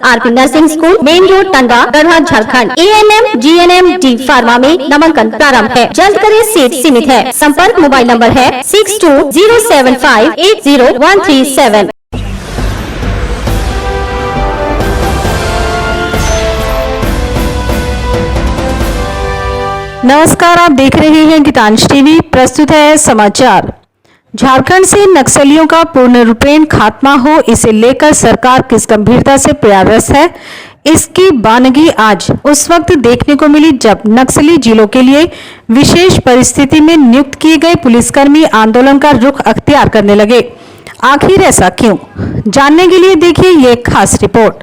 RP nursing school, main road, Tandwa, Garhwa, Jharkhand. ANM, GNM, D pharma में नामांकन प्रारंभ है। जल्द करें, सीट सीमित है। संपर्क मोबाइल नंबर है 6207580137। नमस्कार, आप देख रहे हैं गीतांश टीवी। प्रस्तुत है समाचार। झारखंड से नक्सलियों का पूर्ण रूपेण खात्मा हो, इसे लेकर सरकार किस गंभीरता से प्रयासरत है, इसकी बानगी आज उस वक्त देखने को मिली जब नक्सली जिलों के लिए विशेष परिस्थिति में नियुक्त किए गए पुलिसकर्मी आंदोलन का रुख अख्तियार करने लगे। आखिर ऐसा क्यों, जानने के लिए देखिए ये खास रिपोर्ट।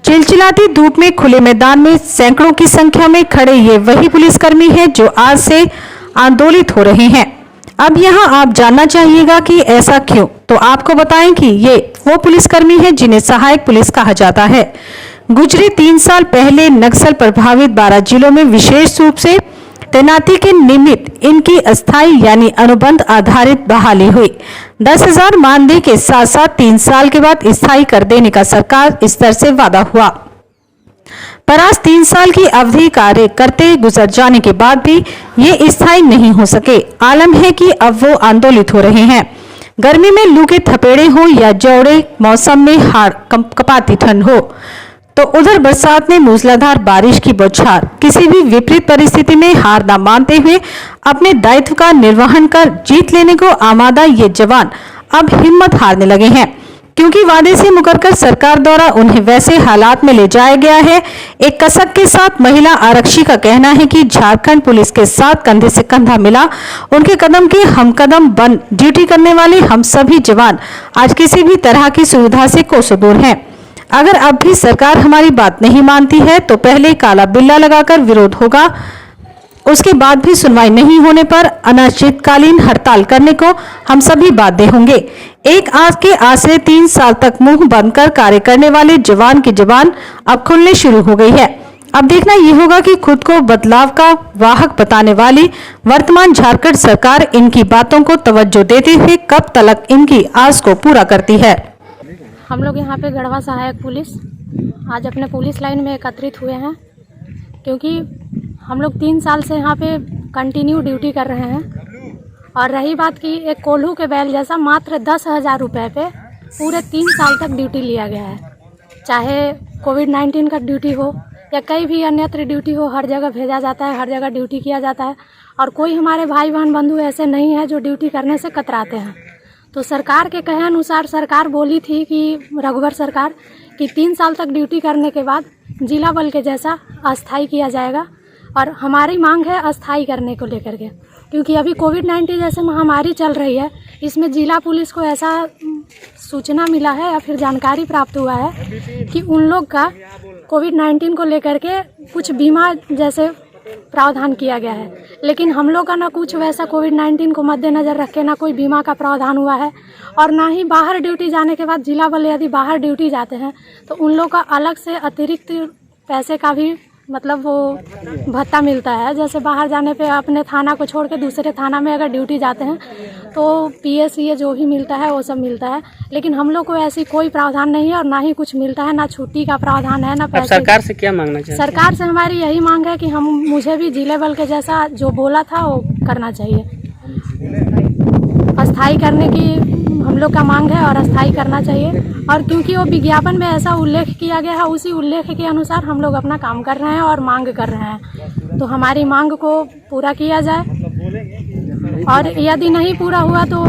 चिलचिलाती धूप में खुले मैदान में सैकड़ों की संख्या में खड़े ये वही पुलिसकर्मी हैं जो आज से आंदोलित हो रहे हैं। अब यहाँ आप जानना चाहिएगा कि ऐसा क्यों, तो आपको बताएं कि ये वो पुलिसकर्मी हैं जिन्हें सहायक पुलिस कहा जाता है। गुजरे 3 साल पहले नक्सल प्रभावित 12 जिलों में विशेष रूप से तैनाती के निमित्त इनकी अस्थायी यानी अनुबंध आधारित बहाली हुई। 10,000 मानदेय के साथ साथ 3 साल के बाद स्थायी कर देने का सरकार स्तर से वादा हुआ, पर आज 3 साल की अवधि कार्य करते गुजर जाने के बाद भी ये स्थायी नहीं हो सके। आलम है कि अब वो आंदोलित हो रहे हैं। गर्मी में लू के थपेड़े हो या जौड़े मौसम में हाड़ कपाती ठंड हो, तो उधर बरसात में मूसलाधार बारिश की बौछार, किसी भी विपरीत परिस्थिति में हार न मानते हुए अपने दायित्व का निर्वहन कर जीत लेने को आमादा ये जवान अब हिम्मत हारने लगे हैं, क्योंकि वादे से मुकरकर सरकार द्वारा उन्हें वैसे हालात में ले जाया गया है। एक कसक के साथ महिला आरक्षी का कहना है कि झारखंड पुलिस के साथ कंधे से कंधा मिला, उनके कदम के हम कदम बन ड्यूटी करने वाले हम सभी जवान आज किसी भी तरह की सुविधा से कोसों दूर हैं। अगर अब भी सरकार हमारी बात नहीं मानती है तो पहले काला बिल्ला लगाकर विरोध होगा, उसके बाद भी सुनवाई नहीं होने पर अनिश्चितकालीन हड़ताल करने को हम सभी बाध्य होंगे। एक आज के आश्रय 3 साल तक मुंह बंद कर कार्य करने वाले जवान की जबान अब खुलने शुरू हो गई है। अब देखना ये होगा कि खुद को बदलाव का वाहक बताने वाली वर्तमान झारखंड सरकार इनकी बातों को तवज्जो देते हुए कब तक इनकी आस को पूरा करती है। हम लोग यहाँ पे गढ़वा सहायक पुलिस आज अपने पुलिस लाइन में एकत्रित हुए हैं, क्योंकि हम लोग 3 साल से यहाँ पे कंटिन्यू ड्यूटी कर रहे हैं। और रही बात कि एक कोल्हू के बैल जैसा मात्र 10,000 रुपये पे पूरे 3 साल तक ड्यूटी लिया गया है। चाहे कोविड-19 का ड्यूटी हो या कई भी अन्यत्र ड्यूटी हो, हर जगह भेजा जाता है, हर जगह ड्यूटी किया जाता है। और कोई हमारे भाई बहन बंधु ऐसे नहीं है जो ड्यूटी करने से कतराते हैं। तो सरकार के कहे अनुसार सरकार बोली थी कि रघुवर सरकार कि 3 साल तक ड्यूटी करने के बाद जिला बल के जैसा अस्थाई किया जाएगा, और हमारी मांग है अस्थाई करने को लेकर के, क्योंकि अभी कोविड-19 जैसे महामारी चल रही है, इसमें जिला पुलिस को ऐसा सूचना मिला है या फिर जानकारी प्राप्त हुआ है कि उन लोग का कोविड-19 को लेकर के कुछ बीमा जैसे प्रावधान किया गया है, लेकिन हम लोग का ना कुछ वैसा कोविड-19 को मद्देनज़र रख के ना कोई बीमा का प्रावधान हुआ है, और ना ही बाहर ड्यूटी जाने के बाद जिला बल यदि बाहर ड्यूटी जाते हैं तो उन लोग का अलग से अतिरिक्त पैसे का भी मतलब वो भत्ता मिलता है। जैसे बाहर जाने पे अपने थाना को छोड़ के दूसरे थाना में अगर ड्यूटी जाते हैं तो PSE जो भी मिलता है वो सब मिलता है, लेकिन हम लोग को ऐसी कोई प्रावधान नहीं है और ना ही कुछ मिलता है, ना छुट्टी का प्रावधान है, ना पैसे। सरकार से क्या मांगना चाहिए? सरकार से हमारी यही मांग है कि मुझे भी जिले बल के जैसा जो बोला था वो करना चाहिए। अस्थाई करने की हम लोग का मांग है और अस्थाई करना चाहिए, और क्योंकि वो विज्ञापन में ऐसा उल्लेख किया गया है, उसी उल्लेख के अनुसार हम लोग अपना काम कर रहे हैं और मांग कर रहे हैं। तो हमारी मांग को पूरा किया जाए, और यदि नहीं पूरा हुआ तो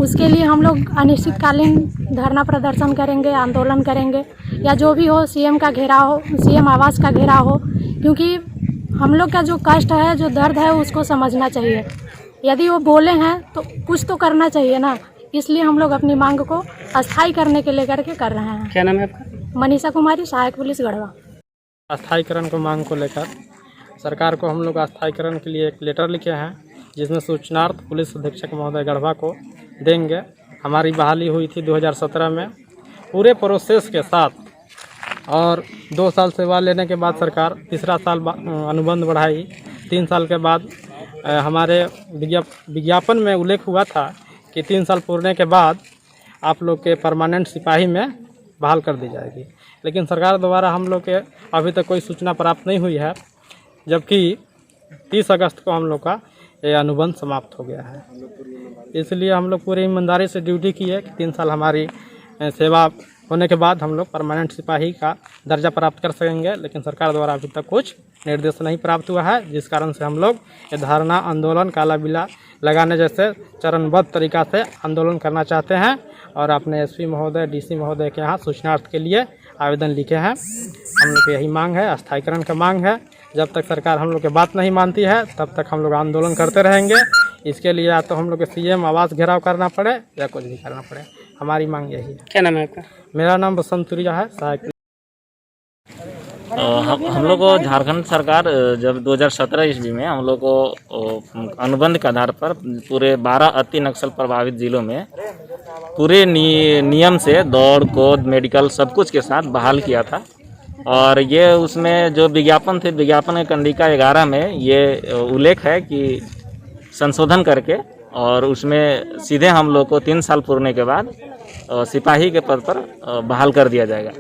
उसके लिए हम लोग अनिश्चितकालीन धरना प्रदर्शन करेंगे, आंदोलन करेंगे, या जो भी हो CM का घेराव हो, CM आवास का घेराव हो, क्योंकि हम लोग का जो कष्ट है, जो दर्द है, उसको समझना चाहिए। यदि वो बोले हैं तो कुछ तो करना चाहिए ना, इसलिए हम लोग अपनी मांग को अस्थाई करने के लेकर के कर रहे हैं। क्या नाम है आपका? मनीषा कुमारी, सहायक पुलिस गढ़वा। अस्थायीकरण को मांग को लेकर सरकार को हम लोग अस्थायीकरण के लिए एक लेटर लिखे हैं, जिसमें सूचनार्थ पुलिस अधीक्षक महोदय गढ़वा को देंगे। हमारी बहाली हुई थी 2017 में पूरे प्रोसेस के साथ, और 2 साल सेवा लेने के बाद सरकार तीसरा साल अनुबंध बढ़ाई। 3 साल के बाद हमारे विज्ञापन में उल्लेख हुआ था कि 3 साल पूरने के बाद आप लोग के परमानेंट सिपाही में बहाल कर दी जाएगी। लेकिन सरकार द्वारा हम लोग के अभी तक कोई सूचना प्राप्त नहीं हुई है, जबकि 30 अगस्त को हम लोग का ये अनुबंध समाप्त हो गया है। इसलिए हम लोग पूरी ईमानदारी से ड्यूटी की है कि 3 साल हमारी सेवा होने के बाद हम लोग परमानेंट सिपाही का दर्जा प्राप्त कर सकेंगे, लेकिन सरकार द्वारा अभी तक कुछ निर्देश नहीं प्राप्त हुआ है, जिस कारण से हम लोग ये धरना आंदोलन काला बिला लगाने जैसे चरणबद्ध तरीका से आंदोलन करना चाहते हैं और अपने एसपी महोदय डीसी महोदय के यहाँ सूचनार्थ के लिए आवेदन लिखे हैं। हम लोग की यही मांग है, अस्थायीकरण का मांग है। जब तक सरकार हम लोग की बात नहीं मानती है तब तक हम लोग आंदोलन करते रहेंगे। इसके लिए या तो हम लोग के सीएम आवास घेराव करना पड़े या कुछ भी करना पड़े, हमारी मांग यही है। क्या नाम है आपका? मेरा नाम बसंत तुरिया है, सहायक। हम लोग को झारखंड सरकार जब 2017 ईस्वी में हम लोग को अनुबंध के आधार पर पूरे 12 अति नक्सल प्रभावित जिलों में पूरे नियम से दौड़ कोद मेडिकल सब कुछ के साथ बहाल किया था। और ये उसमें जो विज्ञापन थे, विज्ञापन के कंडिका 11 में ये उल्लेख है कि संशोधन करके और उसमें सीधे हम लोग को 3 साल पूरने के बाद सिपाही के पद पर बहाल कर दिया जाएगा।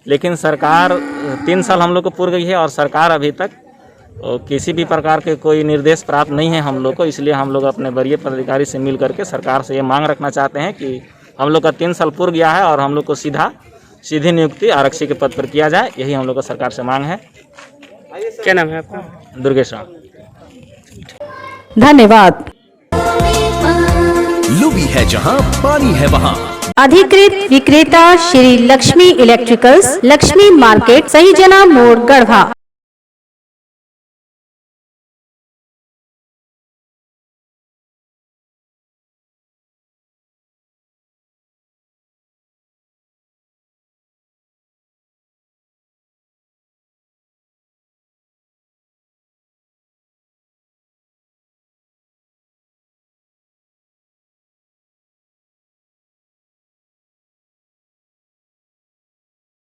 लेकिन सरकार 3 साल हम लोग को पूर गई है और सरकार अभी तक किसी भी प्रकार के कोई निर्देश प्राप्त नहीं है हम लोग को। इसलिए हम लोग अपने वरीय पदाधिकारी से मिल करके सरकार से ये मांग रखना चाहते हैं कि हम लोग का 3 साल पूर गया है और हम लोग को सीधी नियुक्ति आरक्षी के पद पर किया जाए, यही हम लोग का सरकार से मांग है। क्या नाम है आपका? दुर्गेश राम। धन्यवाद। लुबी है जहां पानी है वहां। अधिकृत विक्रेता श्री लक्ष्मी इलेक्ट्रिकल्स, लक्ष्मी मार्केट, सही जना मोड़, गढ़वा।